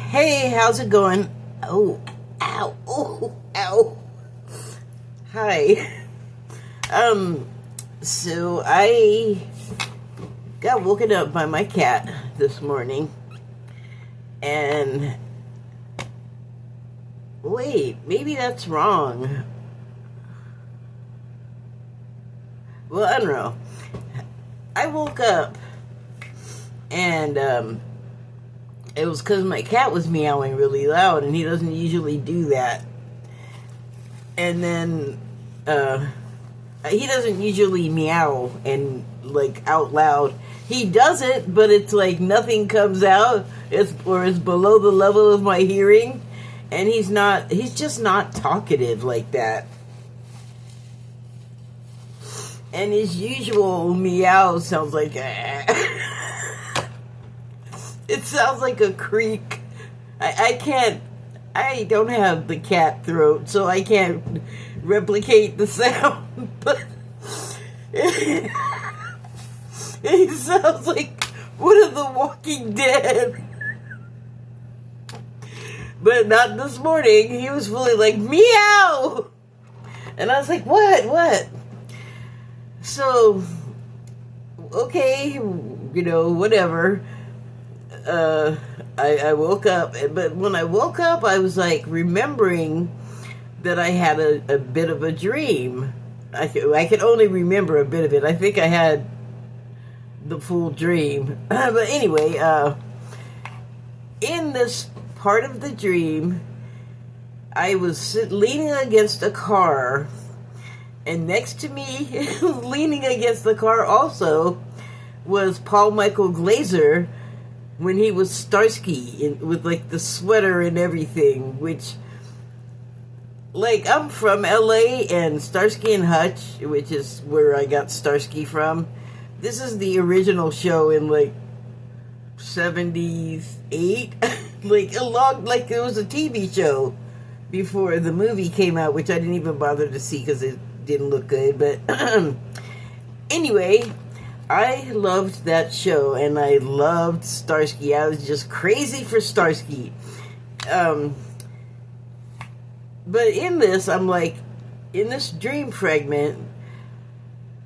Hey, how's it going? Oh, ow, oh, ow. Hi. So I got woken up by my cat this morning, and wait, maybe that's wrong. Well, I don't know. I woke up, and it was because my cat was meowing really loud, and he doesn't usually do that. And then he doesn't usually meow and like out loud. He does it, but it's like nothing comes out. It's below the level of my hearing, and he's just not talkative like that. And his usual meow sounds like it sounds like a creak. I don't have the cat throat, so I can't replicate the sound, but it sounds like one of the Walking Dead. But not this morning. He was fully like, meow! And I was like, what? So, okay, whatever. I woke up, but when I woke up, I was like remembering that I had a bit of a dream. I could only remember a bit of it. I think I had the full dream. But anyway, in this part of the dream, I was leaning against a car, and next to me, leaning against the car also, was Paul Michael Glaser, when he was Starsky, with like the sweater and everything, which, like, I'm from LA, and Starsky and Hutch, which is where I got Starsky from, this is the original show in like 78, like it was a TV show before the movie came out, which I didn't even bother to see because it didn't look good. But anyway, I loved that show, and I loved Starsky. I was just crazy for Starsky. But in this, I'm like, in this dream fragment,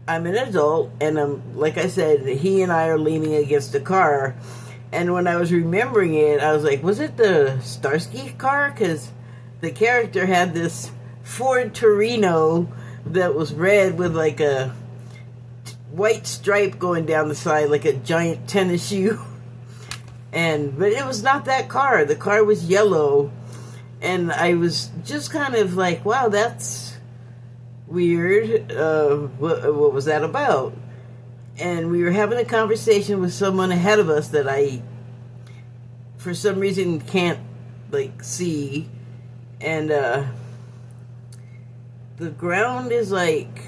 I'm an adult, and I'm, like I said, he and I are leaning against a car. And when I was remembering it, I was like, was it the Starsky car? Because the character had this Ford Torino that was red with like a white stripe going down the side, like a giant tennis shoe. But it was not that car. The car was yellow, and I was just kind of like, wow, that's weird. What was that about? And we were having a conversation with someone ahead of us that I, for some reason, can't like see. And the ground is like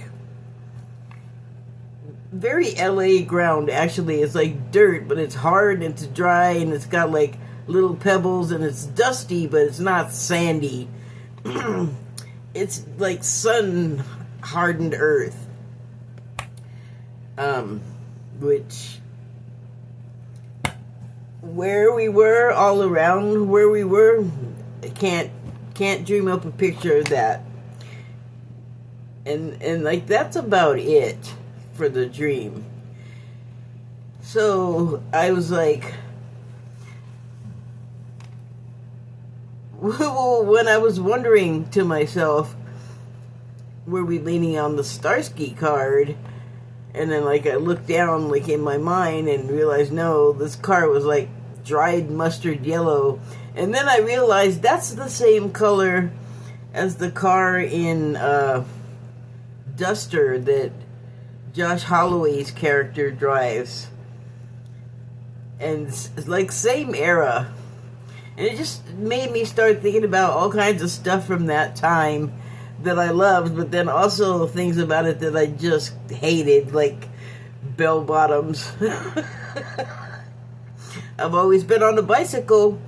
very LA ground, actually. It's like dirt, but it's hard and it's dry, and it's got like little pebbles, and it's dusty, but it's not sandy. It's like sun hardened earth. Which, where we were, all around where we were, I can't dream up a picture of that. And like, that's about it for the dream. So I was like, well, when I was wondering to myself, were we leaning on the Starsky card? And then, like, I looked down, like, in my mind and realized, no, this car was like dried mustard yellow. And then I realized that's the same color as the car in Duster that Josh Holloway's character drives. And it's like same era. And it just made me start thinking about all kinds of stuff from that time that I loved, but then also things about it that I just hated, like bell bottoms. I've always been on a bicycle,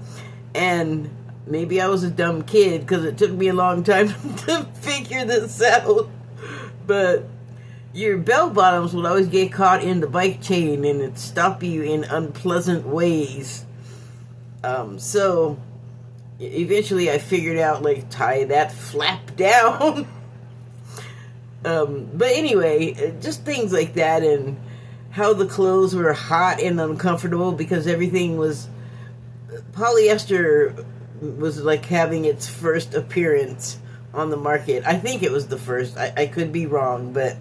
and maybe I was a dumb kid because it took me a long time to figure this out, but your bell bottoms would always get caught in the bike chain, and it'd stop you in unpleasant ways. So eventually I figured out, like, tie that flap down. But anyway, just things like that, and how the clothes were hot and uncomfortable because everything was... Polyester was like having its first appearance on the market. I think it was the first. I could be wrong, but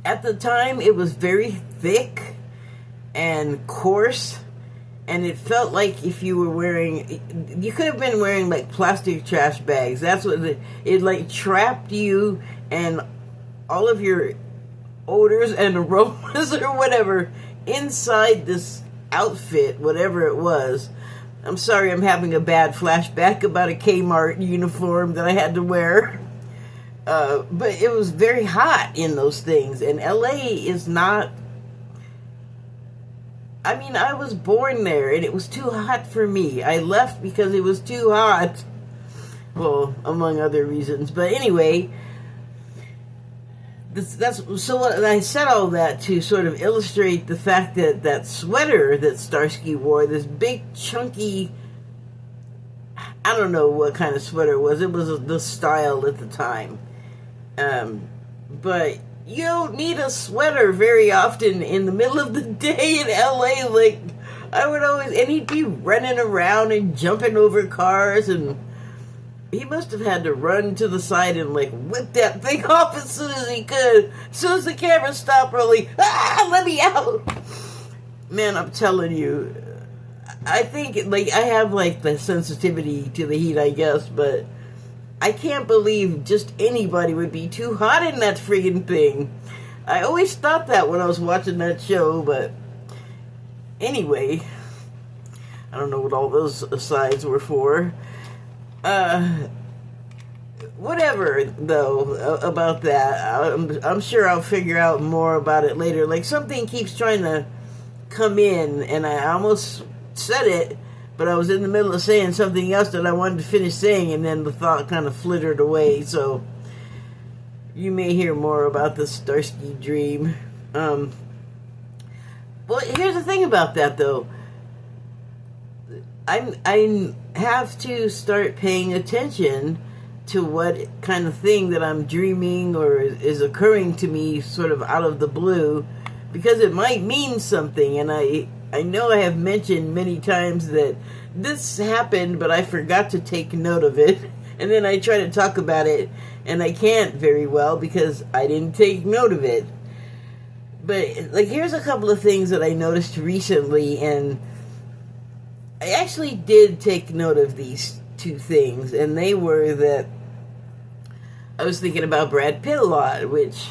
at the time it was very thick and coarse, and it felt like if you were wearing... You could have been wearing like plastic trash bags. That's what it like trapped you and all of your odors and aromas or whatever inside this outfit, whatever it was. I'm sorry, I'm having a bad flashback about a Kmart uniform that I had to wear. But it was very hot in those things, and LA is not... I mean, I was born there, and it was too hot for me. I left because it was too hot. Well, among other reasons. But anyway, I said all that to sort of illustrate the fact that that sweater that Starsky wore, this big chunky, I don't know what kind of sweater it was. It was the style at the time. But you don't need a sweater very often in the middle of the day in LA. Like, I would always, and he'd be running around and jumping over cars, and he must have had to run to the side and, like, whip that thing off as soon as he could. As soon as the camera stopped rolling, let me out! Man, I'm telling you, I think, like, I have, like, the sensitivity to the heat, I guess, but I can't believe just anybody would be too hot in that friggin' thing. I always thought that when I was watching that show, but anyway, I don't know what all those asides were for. Whatever, though, about that. I'm sure I'll figure out more about it later. Like, something keeps trying to come in, and I almost said it, but I was in the middle of saying something else that I wanted to finish saying, and then the thought kind of flittered away, so you may hear more about the Starsky dream. Well, here's the thing about that, though. I have to start paying attention to what kind of thing that I'm dreaming or is occurring to me sort of out of the blue, because it might mean something. And I know I have mentioned many times that this happened, but I forgot to take note of it. And then I try to talk about it, and I can't very well because I didn't take note of it. But, like, here's a couple of things that I noticed recently, and I actually did take note of these two things, and they were that I was thinking about Brad Pitt a lot, which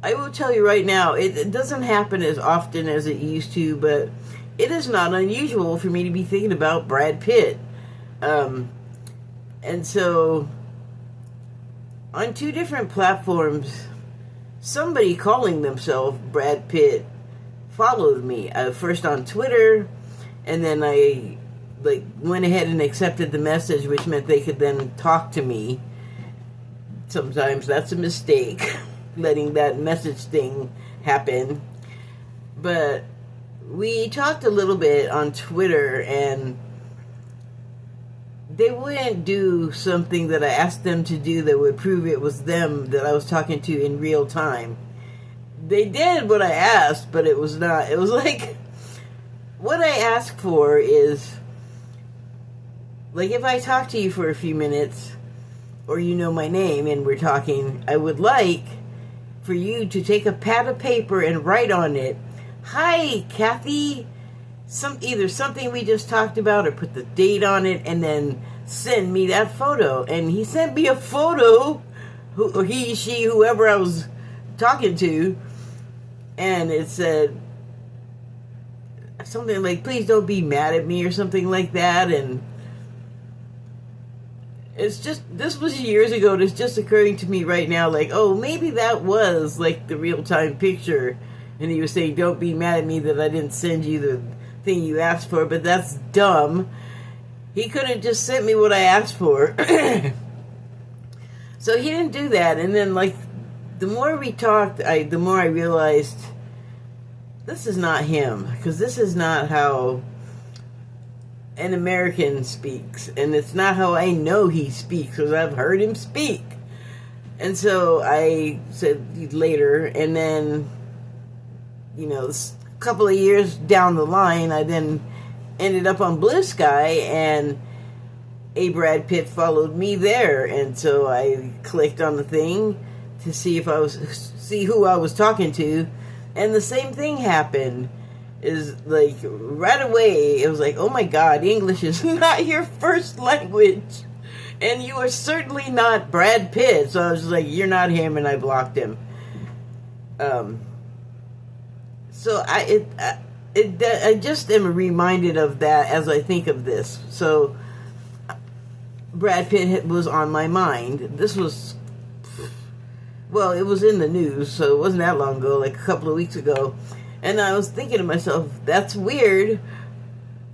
I will tell you right now, it doesn't happen as often as it used to, but it is not unusual for me to be thinking about Brad Pitt. And so, on two different platforms, somebody calling themselves Brad Pitt followed me. First on Twitter, and then I went ahead and accepted the message, which meant they could then talk to me. Sometimes that's a mistake, letting that message thing happen. But we talked a little bit on Twitter, and they wouldn't do something that I asked them to do that would prove it was them that I was talking to in real time. They did what I asked, but it was not. It was like, what I asked for is, like, if I talk to you for a few minutes, or you know my name and we're talking, I would like for you to take a pad of paper and write on it, "Hi, Kathy," either something we just talked about, or put the date on it, and then send me that photo. And he sent me a photo, or he, she, whoever I was talking to, and it said something like, "Please don't be mad at me," or something like that. And it's just, this was years ago, and it's just occurring to me right now, like, oh, maybe that was like the real-time picture, and he was saying, "Don't be mad at me that I didn't send you the thing you asked for," but that's dumb. He could have just sent me what I asked for. So he didn't do that, and then, like, the more we talked, the more I realized this is not him, because this is not how an American speaks, and it's not how I know he speaks, because I've heard him speak. And so I said later, and then, a couple of years down the line, I then ended up on Blue Sky, and a Brad Pitt followed me there, and so I clicked on the thing to see who I was talking to, and the same thing happened. Is like right away it was like, oh my God, English is not your first language, and you are certainly not Brad Pitt. So I was just like, you're not him, and I blocked him. So I just am reminded of that as I think of this. So Brad Pitt was on my mind. This was, well, it was in the news, so it wasn't that long ago, like a couple of weeks ago. And I was thinking to myself, that's weird.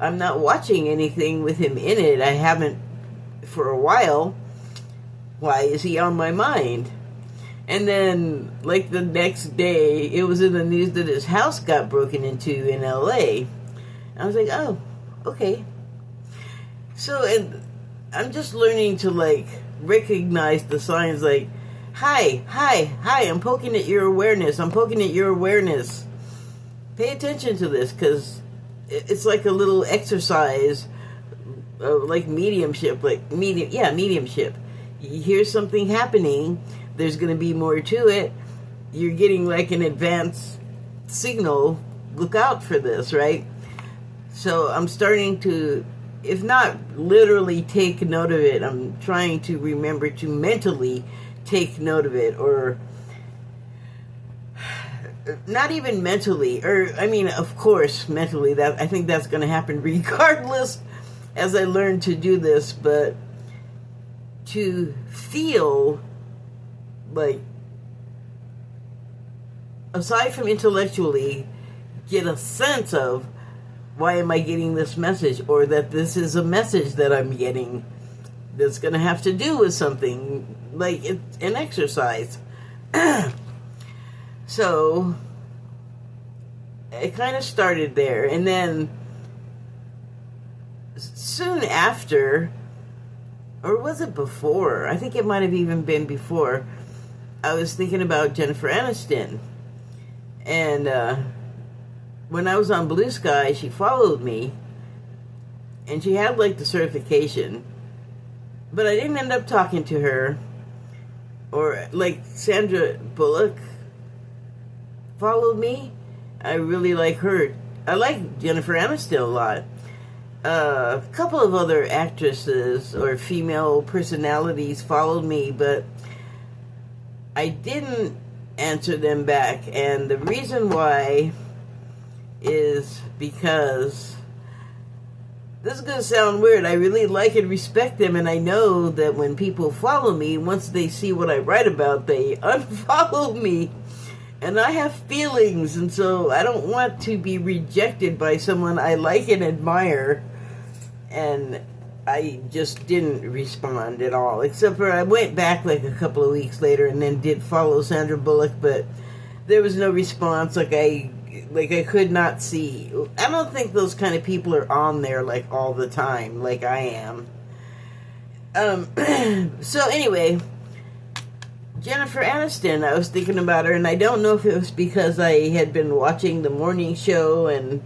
I'm not watching anything with him in it. I haven't for a while. Why is he on my mind? And then, like the next day, it was in the news that his house got broken into in LA. I was like, oh, okay. So, and I'm just learning to, like, recognize the signs, like, hi, I'm poking at your awareness. Pay attention to this, because it's like a little exercise of like mediumship, mediumship. You hear something happening, there's going to be more to it. You're getting like an advanced signal. Look out for this, right? So I'm starting to, if not literally take note of it, I'm trying to remember to mentally take note of it, or not even mentally, or I mean, of course, mentally. That I think that's going to happen regardless as I learn to do this, but to feel like, aside from intellectually, get a sense of why am I getting this message, or that this is a message that I'm getting that's going to have to do with something, like it's an exercise. So it kind of started there, and then soon after, or was it before? I think it might have even been before. I was thinking about Jennifer Aniston, and when I was on Blue Sky, she followed me, and she had like the certification, but I didn't end up talking to her. Or like Sandra Bullock followed me. I really like her. I like Jennifer Aniston a lot. A couple of other actresses or female personalities followed me, but I didn't answer them back. And the reason why is because, this is going to sound weird, I really like and respect them, and I know that when people follow me, once they see what I write about, they unfollow me. And I have feelings, and so I don't want to be rejected by someone I like and admire. And I just didn't respond at all, except for I went back like a couple of weeks later and then did follow Sandra Bullock, but there was no response. Like I could not see. I don't think those kind of people are on there like all the time, like I am. So anyway, Jennifer Aniston, I was thinking about her, and I don't know if it was because I had been watching the morning show, and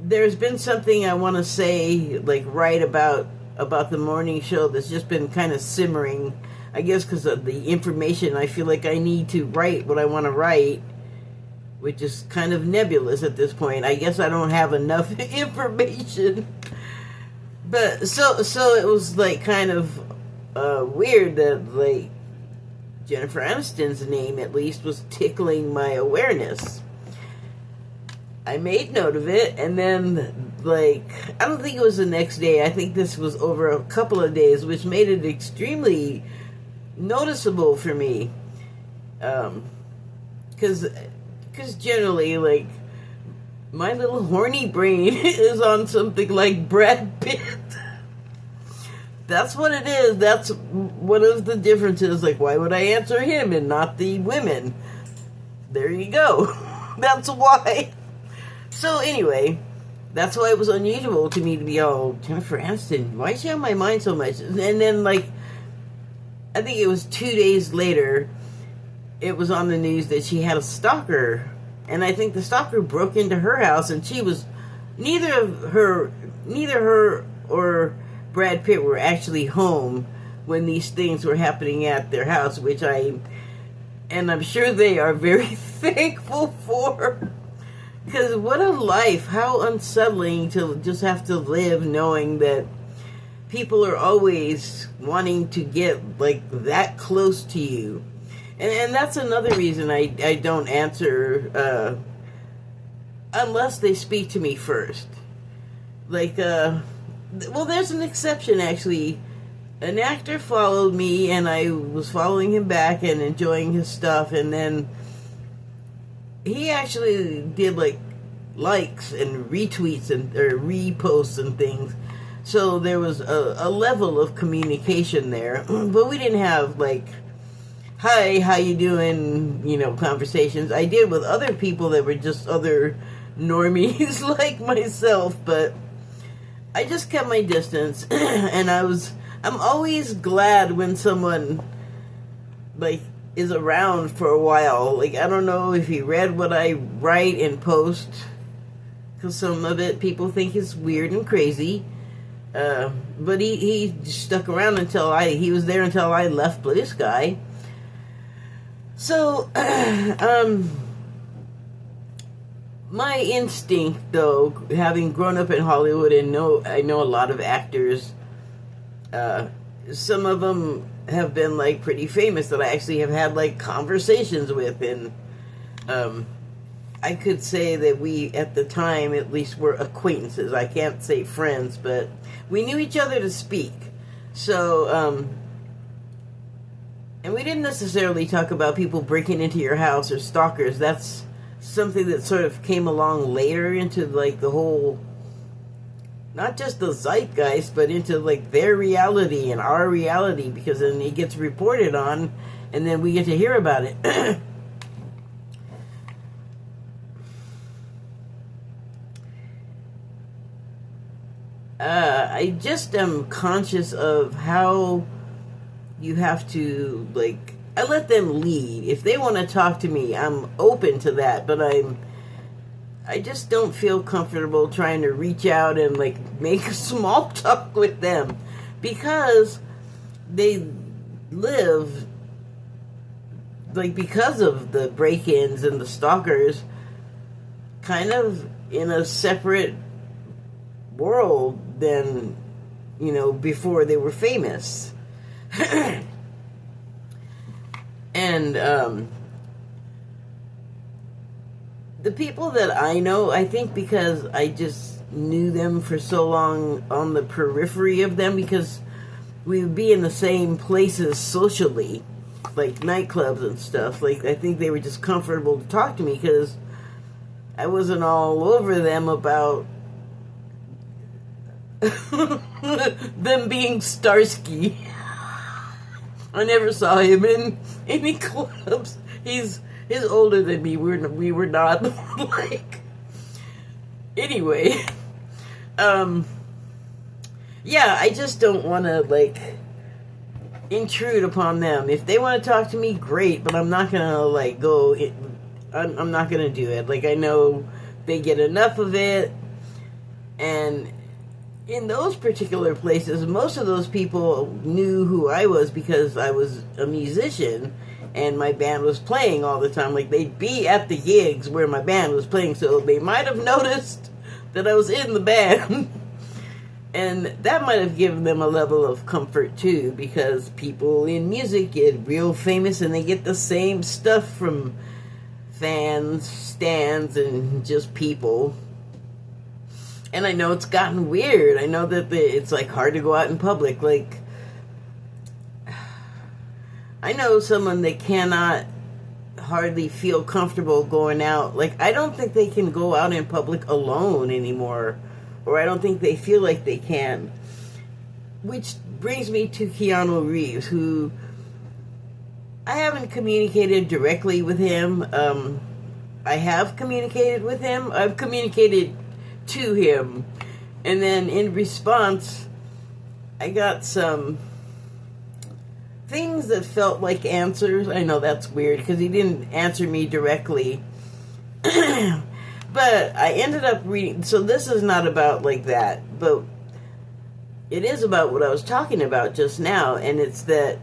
there's been something I want to say, like, right about the morning show that's just been kind of simmering. I guess because of the information, I feel like I need to write what I want to write, which is kind of nebulous at this point. I guess I don't have enough information. But so it was like kind of weird that like Jennifer Aniston's name at least was tickling my awareness. I made note of it, and then like I don't think it was the next day. I think this was over a couple of days, which made it extremely noticeable for me. Because generally, like, my little horny brain is on something like Brad Pitt. That's what it is. That's one of the differences. Like, why would I answer him and not the women? There you go. That's why. So anyway, that's why it was unusual to me to be all, Jennifer Aniston, why is she on my mind so much? And then, like, I think it was 2 days later, it was on the news that she had a stalker. And I think the stalker broke into her house, and she was, neither her or Brad Pitt were actually home when these things were happening at their house, and I'm sure they are very thankful for. Because what a life, how unsettling to just have to live knowing that people are always wanting to get, like, that close to you. And that's another reason I don't answer unless they speak to me first. Like, well, there's an exception, actually. An actor followed me, and I was following him back and enjoying his stuff, and then he actually did, like, likes and retweets or reposts and things. So there was a level of communication there. But we didn't have, like, hi, how you doing, conversations. I did with other people that were just other normies like myself, but I just kept my distance. And I'm always glad when someone, like, is around for a while. Like, I don't know if he read what I write and post, because some of it people think is weird and crazy. But he stuck around he was there until I left Blue Sky. So, my instinct, though, having grown up in Hollywood and I know a lot of actors, some of them have been, like, pretty famous that I actually have had, like, conversations with, and I could say that we, at the time, at least, were acquaintances. I can't say friends, but we knew each other to speak. So, and we didn't necessarily talk about people breaking into your house or stalkers. That's something that sort of came along later into, like, the whole, not just the zeitgeist, but into, like, their reality and our reality, because then it gets reported on, and then we get to hear about it. I just am conscious of how you have to, like, I let them lead. If they want to talk to me, I'm open to that, but I just don't feel comfortable trying to reach out and, like, make small talk with them, because they live, like, because of the break-ins and the stalkers, kind of in a separate world than, before they were famous. And the people that I know, I think because I just knew them for so long on the periphery of them, because we would be in the same places socially, like nightclubs and stuff. Like, I think they were just comfortable to talk to me because I wasn't all over them about them being Starsky. I never saw him in any clubs. He's older than me. We were not like. Anyway, yeah, I just don't want to, like, intrude upon them. If they want to talk to me, great, but I'm not gonna, like, go. I'm not gonna do it. Like, I know they get enough of it, and in those particular places, most of those people knew who I was because I was a musician and my band was playing all the time. Like, they'd be at the gigs where my band was playing, so they might have noticed that I was in the band. And that might have given them a level of comfort too, because people in music get real famous and they get the same stuff from fans, stands, and just people. And I know it's gotten weird. I know that it's, like, hard to go out in public. Like, I know someone that cannot hardly feel comfortable going out. Like, I don't think they can go out in public alone anymore. Or I don't think they feel like they can. Which brings me to Keanu Reeves, who I haven't communicated directly with him. I have communicated with him. I've communicated to him. And then in response, I got some things that felt like answers. I know that's weird because he didn't answer me directly. But I ended up reading, so this is not about like that, but it is about what I was talking about just now, and it's that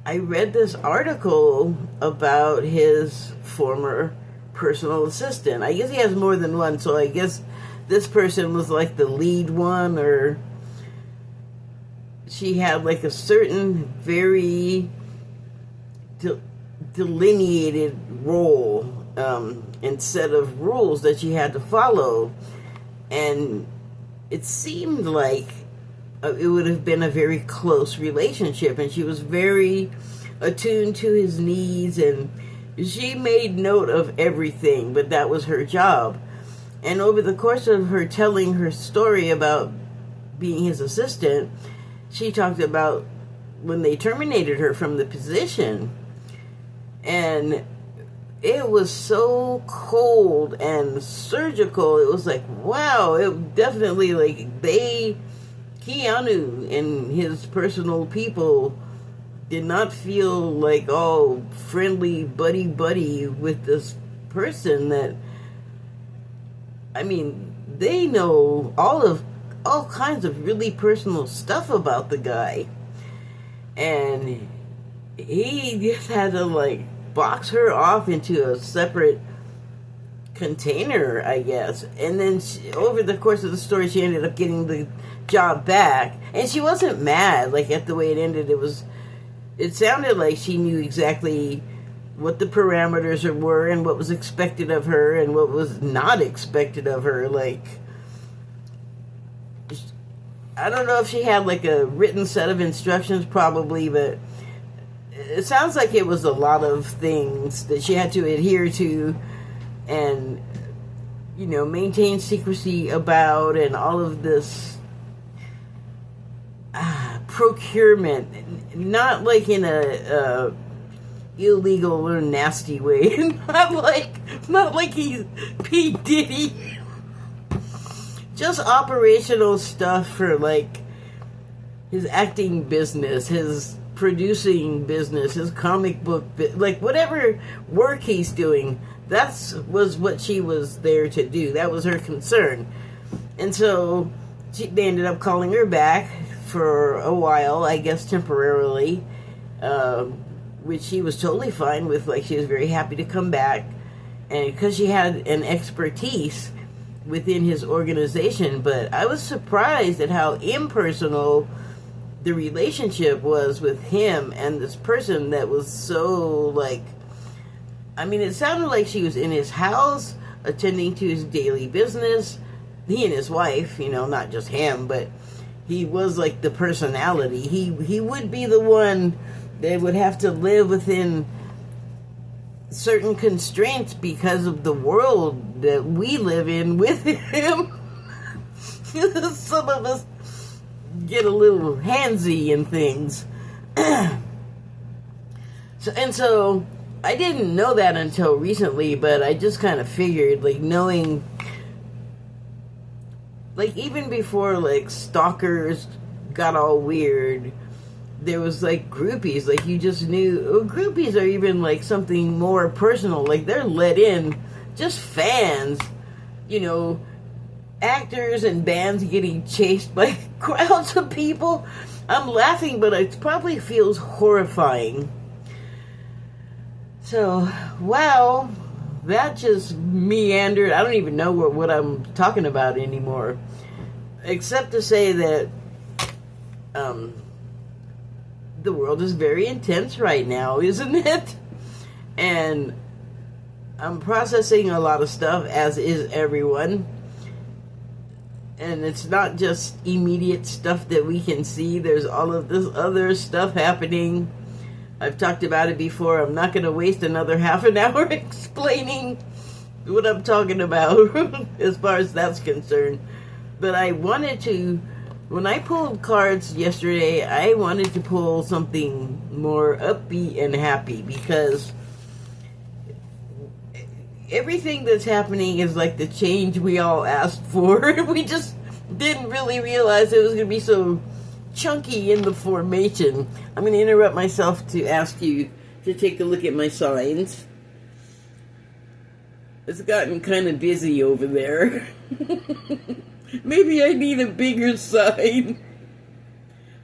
I read this article about his former personal assistant. I guess he has more than one, so I guess this person was like the lead one, or she had like a certain very delineated role and set of rules that she had to follow, and it seemed like it would have been a very close relationship, and she was very attuned to his needs, and she made note of everything, but that was her job. And over the course of her telling her story about being his assistant, she talked about when they terminated her from the position, and it was so cold and surgical. It was like, wow, it definitely, like, Keanu and his personal people did not feel like all friendly buddy with this person that, I mean, they know all kinds of really personal stuff about the guy, and he just had to like box her off into a separate container, I guess. And then over the course of the story, she ended up getting the job back, and she wasn't mad like at the way it ended. It sounded like she knew exactly what the parameters were and what was expected of her and what was not expected of her. Like, I don't know if she had like a written set of instructions, probably, but it sounds like it was a lot of things that she had to adhere to and, you know, maintain secrecy about, and all of this procurement, not like in a illegal or nasty way, not like he's P. Diddy, just operational stuff for like his acting business, his producing business, his comic book, like whatever work he's doing, was what she was there to do. That was her concern. And so they ended up calling her back for a while, I guess temporarily, which she was totally fine with. Like, she was very happy to come back, and because she had an expertise within his organization. But I was surprised at how impersonal the relationship was with him and this person that was so, like, I mean, it sounded like she was in his house, attending to his daily business. He and his wife, you know, not just him, but he was like the personality. He would be the one that would have to live within certain constraints because of the world that we live in with him. Some of us get a little handsy in things. So I didn't know that until recently, but I just kind of figured, like, knowing, like, even before, like, stalkers got all weird, there was, like, groupies. Like, you just knew, groupies are even, like, something more personal. Like, they're let in, just fans, you know, actors and bands getting chased by crowds of people. I'm laughing, but it probably feels horrifying. So, wow, that just meandered. I don't even know what I'm talking about anymore, except to say that the world is very intense right now, isn't it? And I'm processing a lot of stuff, as is everyone. And it's not just immediate stuff that we can see. There's all of this other stuff happening. I've talked about it before. I'm not going to waste another half an hour explaining what I'm talking about as far as that's concerned. But I wanted to, when I pulled cards yesterday, I wanted to pull something more upbeat and happy, because everything that's happening is like the change we all asked for. We just didn't really realize it was going to be so chunky in the formation. I'm going to interrupt myself to ask you to take a look at my signs. It's gotten kind of busy over there. Maybe I need a bigger sign.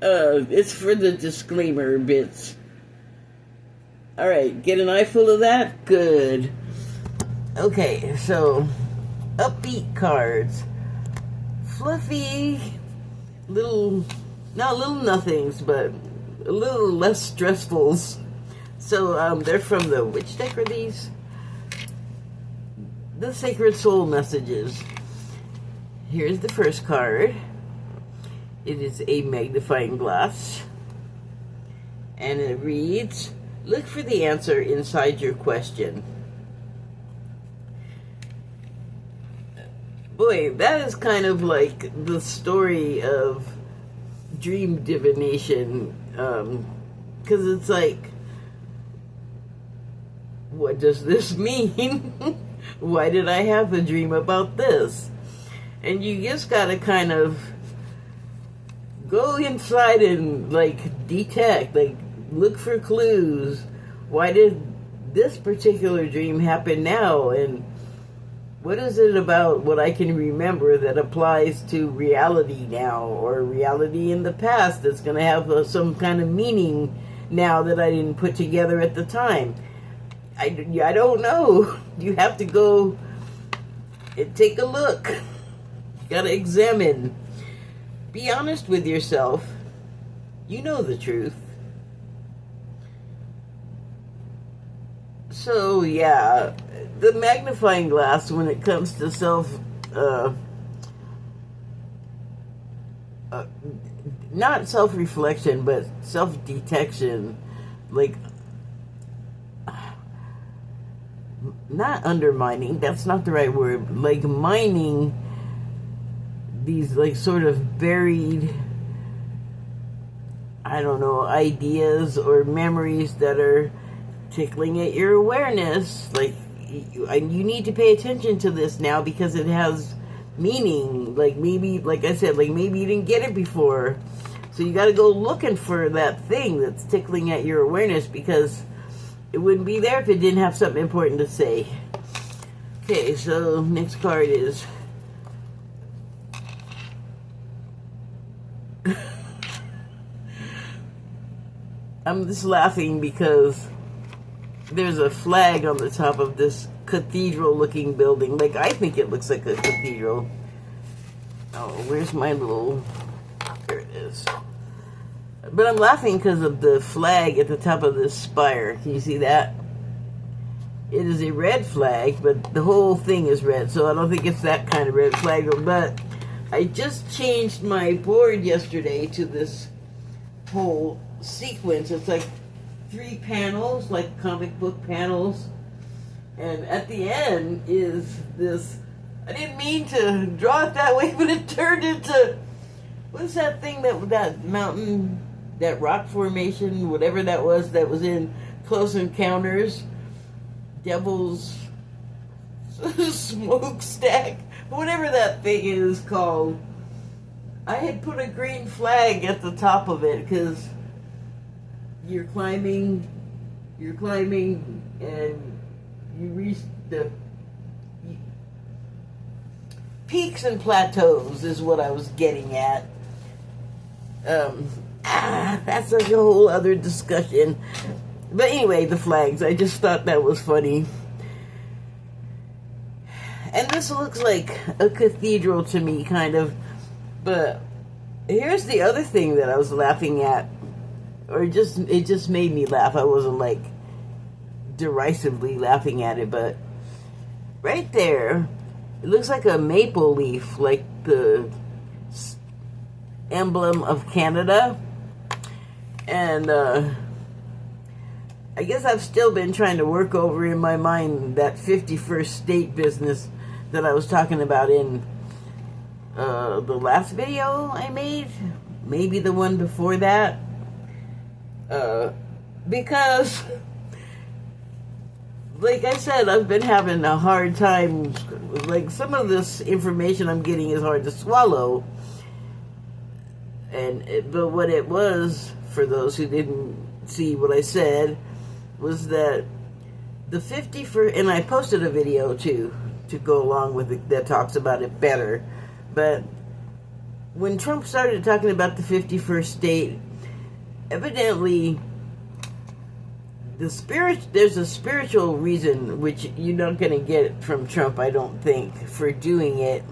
It's for the disclaimer bits. Alright, get an eye full of that? Good. Okay, so upbeat cards. Fluffy, little, not little nothings, but a little less stressfuls. So they're from the, which deck are these? The Sacred Soul Messages. Here's the first card. It is a magnifying glass. And it reads, look for the answer inside your question. Boy, that is kind of like the story of dream divination. Because it's like, what does this mean? Why did I have a dream about this? And you just gotta kind of go inside and like detect, like look for clues. Why did this particular dream happen now? And what is it about what I can remember that applies to reality now, or reality in the past that's going to have some kind of meaning now that I didn't put together at the time? I don't know. You have to go and take a look. You got to examine. Be honest with yourself. You know the truth. So, yeah, the magnifying glass, when it comes to not self-reflection, but self-detection, like, not undermining, that's not the right word, like mining these, like, sort of buried, I don't know, ideas or memories that are tickling at your awareness. Like, you need to pay attention to this now because it has meaning. Like, maybe, like I said, like maybe you didn't get it before, so you got to go looking for that thing that's tickling at your awareness, because it wouldn't be there if it didn't have something important to say. Okay, so next card is I'm just laughing because there's a flag on the top of this cathedral-looking building. Like, I think it looks like a cathedral. Oh, where's my little... There it is. But I'm laughing because of the flag at the top of this spire. Can you see that? It is a red flag, but the whole thing is red, so I don't think it's that kind of red flag. But I just changed my board yesterday to this whole sequence. It's like 3 panels, like comic book panels, and at the end is this, I didn't mean to draw it that way, but it turned into, what's that thing, that mountain, that rock formation, whatever that was in Close Encounters, Devil's Smokestack, whatever that thing is called. I had put a green flag at the top of it because you're climbing, and you reach the peaks and plateaus is what I was getting at. That's a whole other discussion. But anyway, the flags, I just thought that was funny. And this looks like a cathedral to me, kind of. But here's the other thing that I was laughing at. Or it just made me laugh. I wasn't like derisively laughing at it, but right there, it looks like a maple leaf, like the emblem of Canada. And I guess I've still been trying to work over in my mind that 51st state business that I was talking about in the last video I made, maybe the one before that. Because like I said, I've been having a hard time. Like, some of this information I'm getting is hard to swallow. But what it was, for those who didn't see what I said, was that the 51st, and I posted a video too to go along with it that talks about it better. But when Trump started talking about the 51st state, evidently there's a spiritual reason, which you're not going to get from Trump, I don't think, for doing it.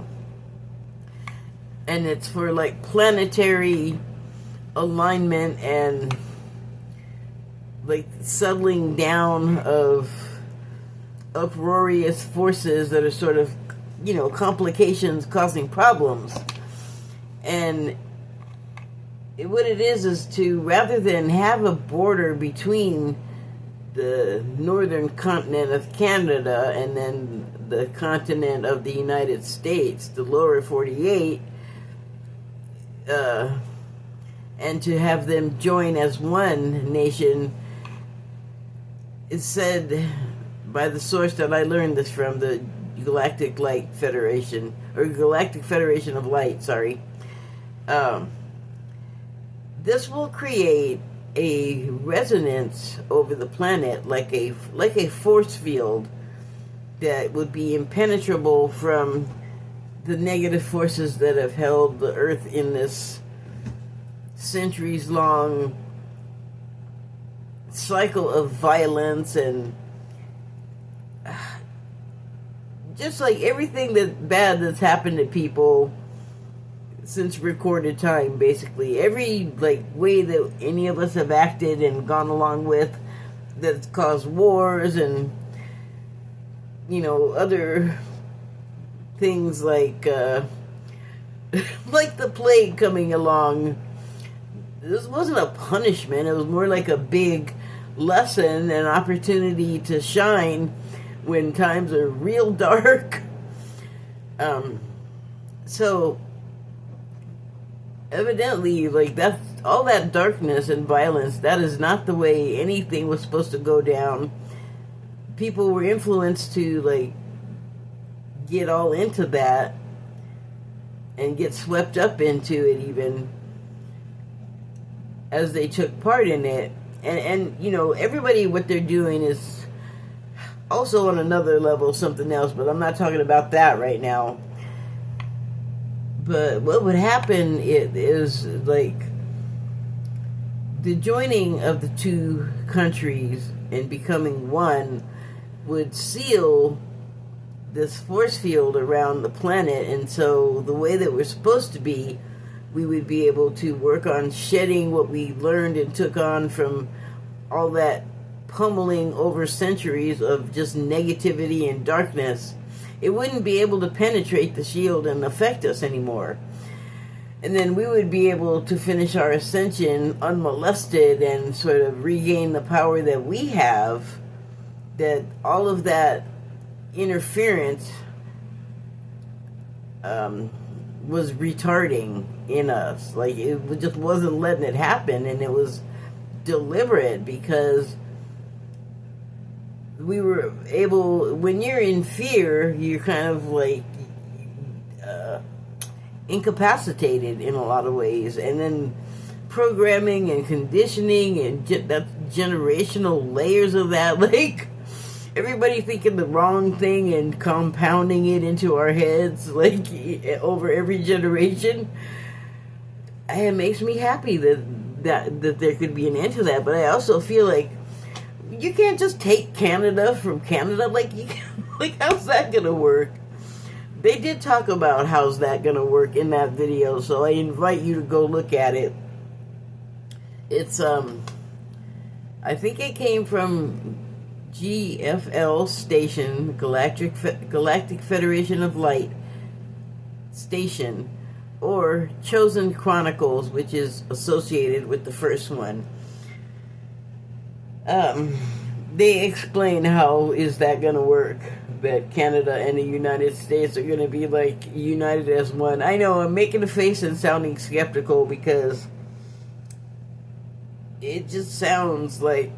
And it's for like planetary alignment and like settling down of uproarious forces that are sort of, complications causing problems. And what it is to, rather than have a border between the northern continent of Canada and then the continent of the United States, the lower 48, and to have them join as one nation, is said by the source that I learned this from, the Galactic Light Federation, or Galactic Federation of Light, sorry. This will create a resonance over the planet, like a force field that would be impenetrable from the negative forces that have held the Earth in this centuries-long cycle of violence, and just like everything bad that's happened to people since recorded time, basically. Every way that any of us have acted and gone along with that's caused wars and other things like like the plague coming along. This wasn't a punishment, it was more like a big lesson, an opportunity to shine when times are real dark. So evidently, that's all that darkness and violence, that is not the way anything was supposed to go down. People were influenced to get all into that and get swept up into it, even as they took part in it. And everybody, what they're doing is also on another level something else, but I'm not talking about that right now. But what would happen is the joining of the two countries and becoming one would seal this force field around the planet. And so the way that we're supposed to be, we would be able to work on shedding what we learned and took on from all that pummeling over centuries of just negativity and darkness. It wouldn't be able to penetrate the shield and affect us anymore. And then we would be able to finish our ascension unmolested and sort of regain the power that we have, that all of that interference was retarding in us. It just wasn't letting it happen, and it was deliberate, because we were able, when you're in fear, you're kind of incapacitated in a lot of ways. And then programming and conditioning and that generational layers of that, everybody thinking the wrong thing and compounding it into our heads, over every generation. It makes me happy that there could be an end to that. But I also feel like you can't just take Canada from Canada. How's that gonna work? They did talk about how's that gonna work in that video, so I invite you to go look at it. It's I think it came from GFL station, Galactic Federation of Light station, or Chosen Chronicles, which is associated with the first one. They explain how is that going to work, that Canada and the United States are going to be united as one. I know I'm making a face and sounding skeptical, because it just sounds like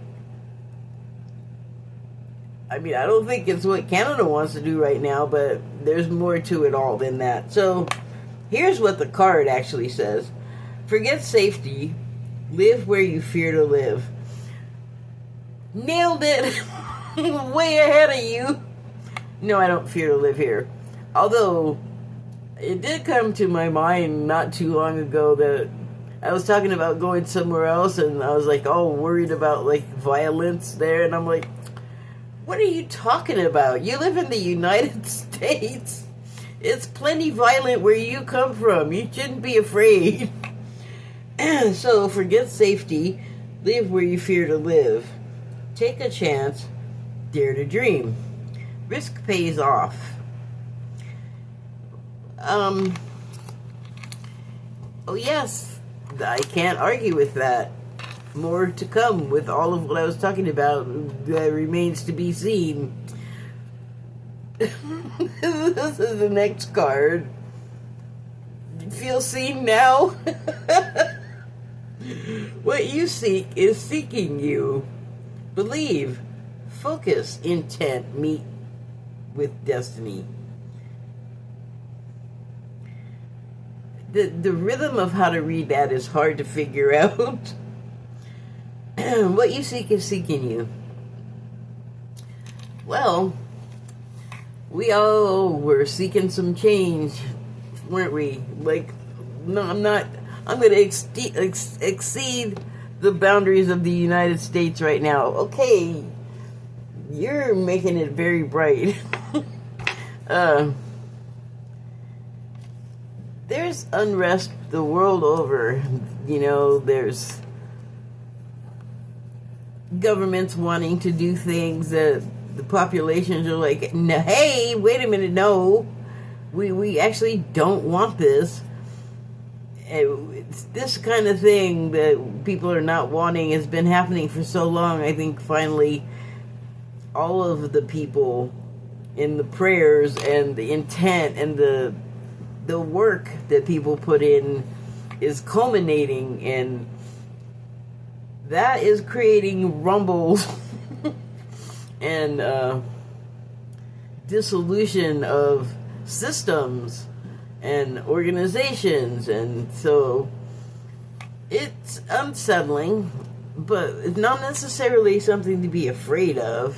I mean, I don't think it's what Canada wants to do right now, but there's more to it all than that. So, here's what the card actually says. Forget safety. Live where you fear to live. Nailed it. Way ahead of you. No, I don't fear to live here. Although, it did come to my mind not too long ago that I was talking about going somewhere else, and I was like all worried about like violence there, and I'm like, what are you talking about? You live in the United States. It's plenty violent where you come from. You shouldn't be afraid. So forget safety. Live where you fear to live. Take a chance. Dare to dream. Risk pays off. Oh yes, I can't argue with that. More to come with all of what I was talking about remains to be seen. This is the next card. Feel seen now? What you seek is seeking you. Believe, focus, intent, meet with destiny. The rhythm of how to read that is hard to figure out. What you seek is seeking you. Well, we all were seeking some change, weren't we? Like, no, I'm not. I'm going to exceed the boundaries of the United States right now. Okay, you're making it very bright. There's unrest the world over. You know, there's governments wanting to do things that the populations are like, no, hey, wait a minute, no, we actually don't want this. It's this kind of thing that people are not wanting has been happening for so long. I think finally all of the people in the prayers and the intent and the work that people put in is culminating, and that is creating rumbles and dissolution of systems and organizations, and so it's unsettling, but it's not necessarily something to be afraid of.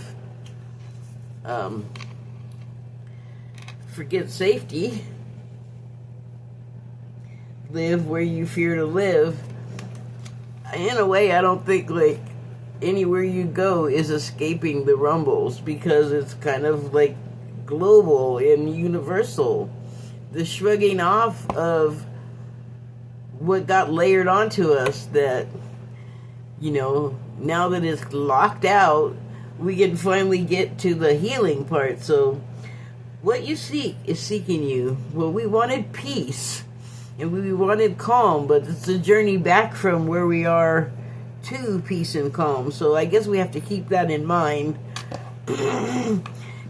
Forget safety. Live where you fear to live. In a way, I don't think like anywhere you go is escaping the rumbles, because it's kind of like global and universal. The shrugging off of what got layered onto us, that, you know, now that it's locked out, we can finally get to the healing part. So what you seek is seeking you. Well, we wanted peace and we wanted calm, but it's a journey back from where we are to peace and calm. So I guess we have to keep that in mind.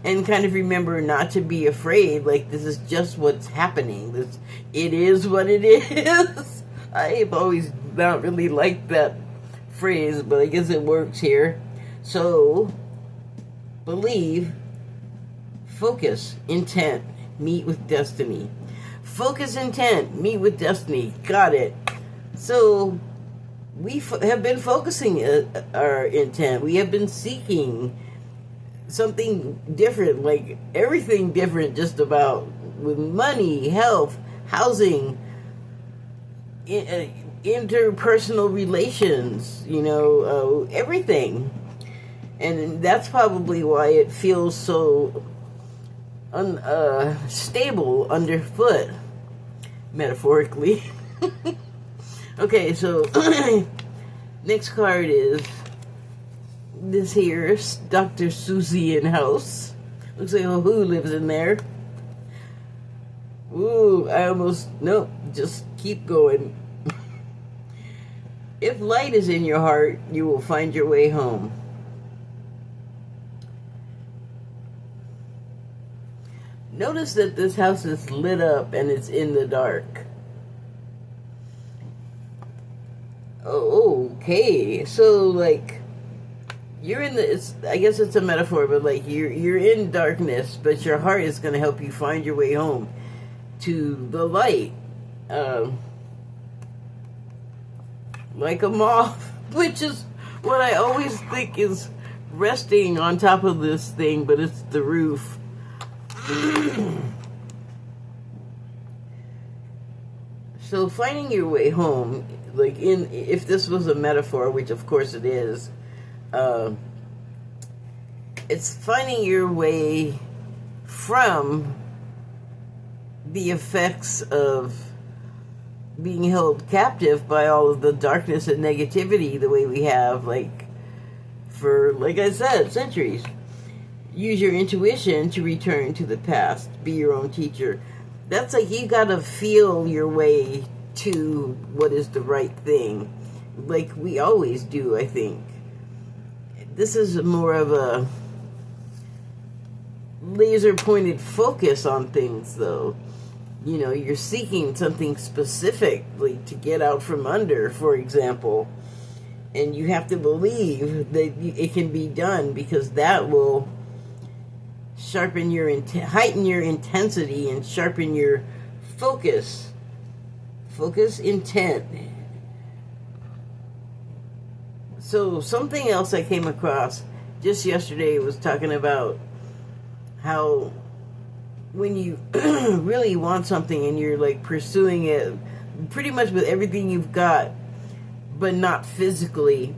And kind of remember not to be afraid, like this is just what's happening. It is what it is. I've always not really liked that phrase, but I guess it works here. So, believe, focus, intent, meet with destiny. Focus, intent, meet with destiny. Got it. So, we have been focusing our intent. We have been seeking something different, like everything different, just about, with money, health, housing, interpersonal relations, you know, everything. And that's probably why it feels so unstable underfoot, metaphorically. Okay, so next card is this here, Dr. Susie in house. Looks like a who lives in there. Ooh, I almost, nope, just keep going. If light is in your heart, you will find your way home. Notice that this house is lit up and it's in the dark. Okay, so like, you're in the, it's, I guess it's a metaphor, but like you're in darkness, but your heart is going to help you find your way home to the light. Like a moth, which is what I always think is resting on top of this thing, but it's the roof. So finding your way home, like if this was a metaphor, which of course it is, it's finding your way from the effects of being held captive by all of the darkness and negativity the way we have, like, for, like I said, centuries. Use your intuition to return to the past. Be your own teacher. That's like, you gotta feel your way to what is the right thing. Like we always do, I think. This is more of a laser-pointed focus on things, though. You know, you're seeking something specific, like to get out from under, for example. And you have to believe that it can be done, because that will sharpen your heighten your intensity and sharpen your focus. Focus, intent. So something else I came across just yesterday was talking about how when you really want something and you're like pursuing it pretty much with everything you've got, but not physically,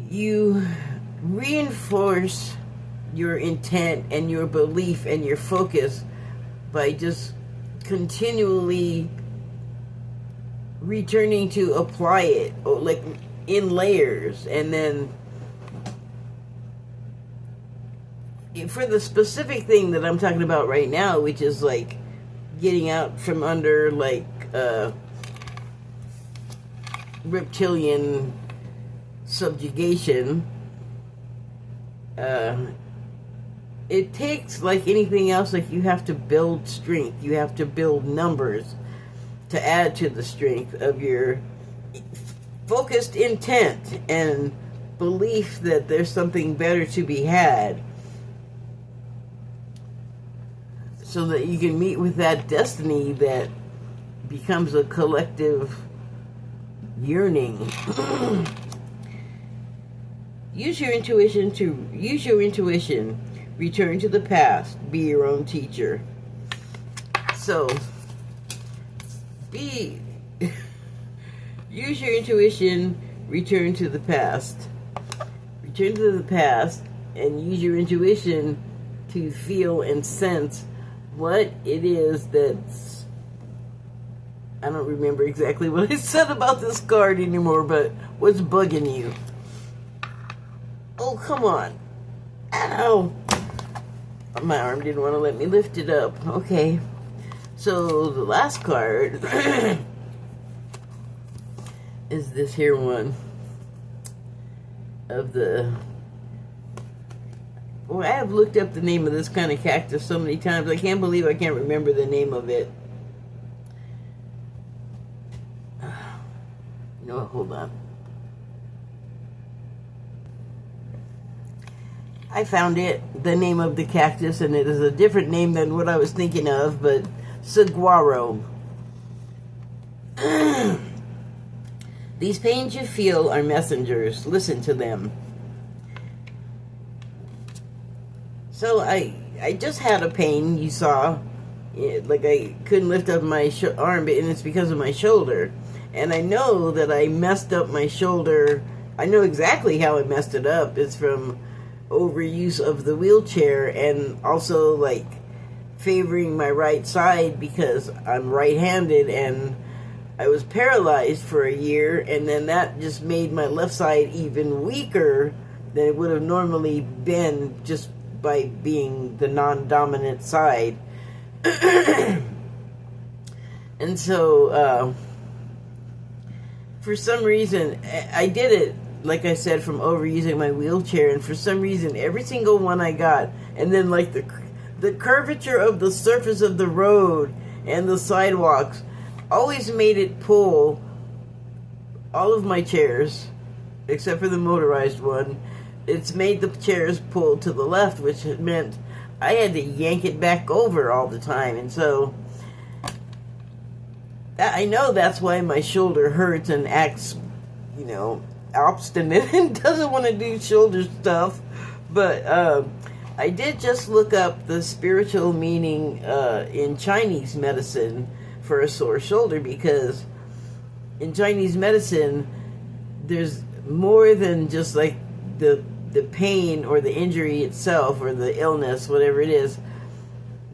you reinforce your intent and your belief and your focus by just continually returning to apply it, or like in layers. And then for the specific thing that I'm talking about right now, which is like getting out from under like reptilian subjugation, it takes, like anything else, like you have to build strength, you have to build numbers to add to the strength of your focused intent and belief that there's something better to be had, so that you can meet with that destiny that becomes a collective yearning. Use your intuition. Return to the past. Be your own teacher. So, use your intuition. Return to the past. Return to the past and use your intuition to feel and sense what it is that's... I don't remember exactly what I said about this card anymore, but what's bugging you? Oh, come on. Ow. My arm didn't want to let me lift it up. Okay. So, the last card is this here one of the... Well, I have looked up the name of this kind of cactus so many times. I can't believe I can't remember the name of it. No, hold on. I found it, the name of the cactus, and it is a different name than what I was thinking of, but saguaro. These pains you feel are messengers. Listen to them. So I just had a pain, you saw. Like I couldn't lift up my arm, and it's because of my shoulder. And I know that I messed up my shoulder. I know exactly how I messed it up. It's from overuse of the wheelchair, and also like favoring my right side because I'm right-handed, and I was paralyzed for a year, and then that just made my left side even weaker than it would have normally been just by being the non-dominant side. And so for some reason I did it, like I said, from overusing my wheelchair, and for some reason every single one I got, and then like the curvature of the surface of the road and the sidewalks always made it pull all of my chairs except for the motorized one. It's made the chairs pull to the left, which meant I had to yank it back over all the time. And so I know that's why my shoulder hurts and acts, obstinate and doesn't want to do shoulder stuff. But I did just look up the spiritual meaning in Chinese medicine for a sore shoulder, because in Chinese medicine, there's more than just like the pain or the injury itself or the illness, whatever it is.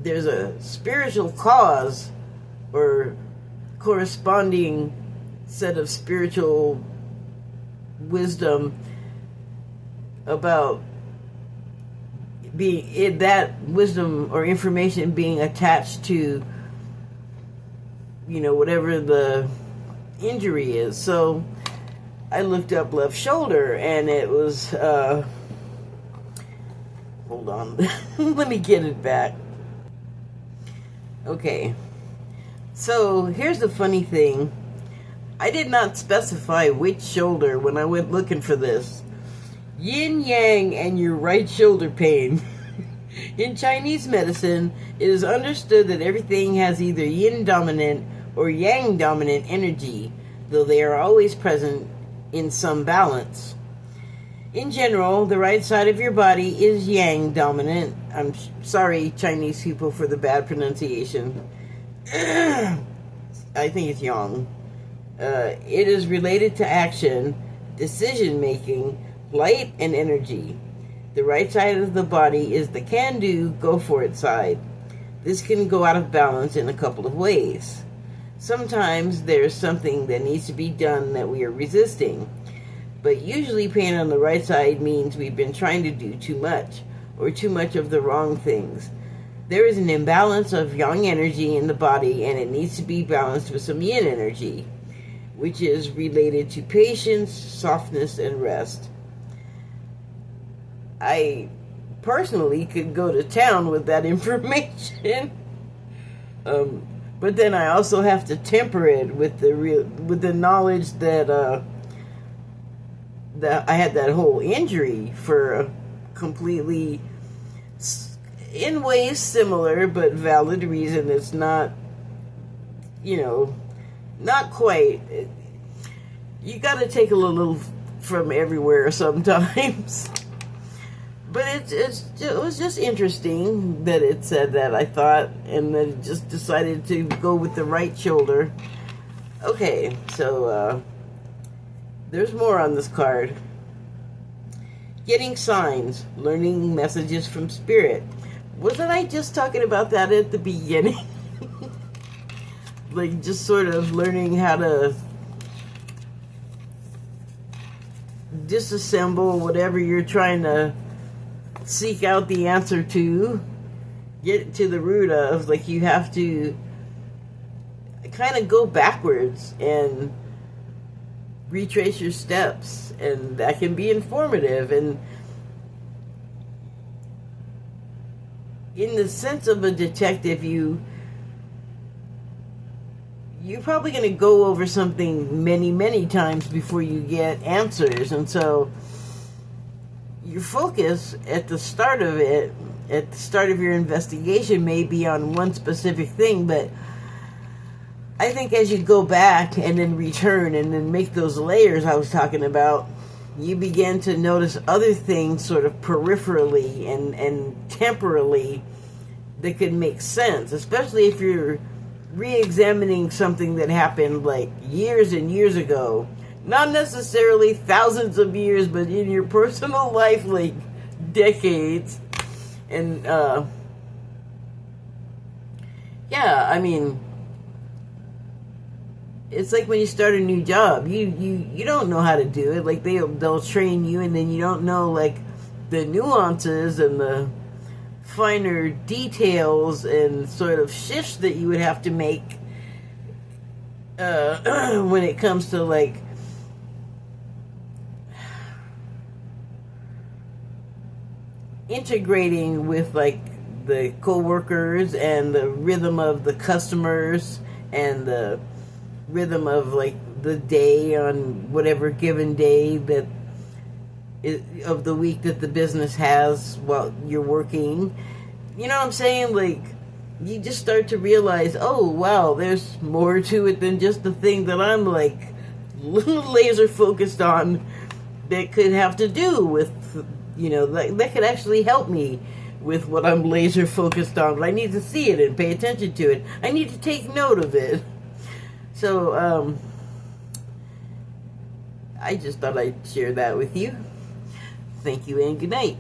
There's a spiritual cause or corresponding set of spiritual wisdom about that wisdom or information being attached to whatever the injury is. So I looked up left shoulder, and it was hold on let me get it back. Okay, so here's the funny thing. I did not specify which shoulder when I went looking for this. Yin yang and your right shoulder pain. In Chinese medicine, it is understood that everything has either yin dominant or yang dominant energy, though they are always present in some balance. In general, the right side of your body is yang dominant. I'm sorry, Chinese people, for the bad pronunciation. I think it's yang. It is related to action, decision making, light, and energy. The right side of the body is the can-do, go-for-it side. This can go out of balance in a couple of ways. Sometimes there's something that needs to be done that we are resisting, but usually pain on the right side means we've been trying to do too much, or too much of the wrong things. There is an imbalance of yang energy in the body, and it needs to be balanced with some yin energy, which is related to patience, softness, and rest. I personally could go to town with that information, but then I also have to temper it with the knowledge that that I had that whole injury for a completely, in ways similar but valid reason. It's not, not quite. You got to take a little from everywhere sometimes. But it was just interesting that it said that, I thought, and then it just decided to go with the right shoulder. Okay, so there's more on this card. Getting signs, learning messages from spirit. Wasn't I just talking about that at the beginning? Like, just sort of learning how to disassemble whatever you're trying to seek out the answer to, get to the root of. Like, you have to kind of go backwards and retrace your steps, and that can be informative. And in the sense of a detective, you're probably going to go over something many, many times before you get answers. And so your focus at the start of it, at the start of your investigation, may be on one specific thing, but I think as you go back and then return and then make those layers I was talking about, you begin to notice other things sort of peripherally and temporally that could make sense, especially if you're re-examining something that happened like years and years ago. Not necessarily thousands of years, but in your personal life, like decades. And yeah, I mean, it's like when you start a new job, you don't know how to do it. Like they'll train you, and then you don't know like the nuances and the finer details and sort of shifts that you would have to make when it comes to like integrating with like the co-workers and the rhythm of the customers and the rhythm of like the day on whatever given day that of the week that the business has while you're working. You know what I'm saying? Like, you just start to realize, oh, wow, there's more to it than just the thing that I'm, like, laser focused on that could have to do with, you know, that could actually help me with what I'm laser focused on. But I need to see it and pay attention to it. I need to take note of it. So, I just thought I'd share that with you. Thank you and good night.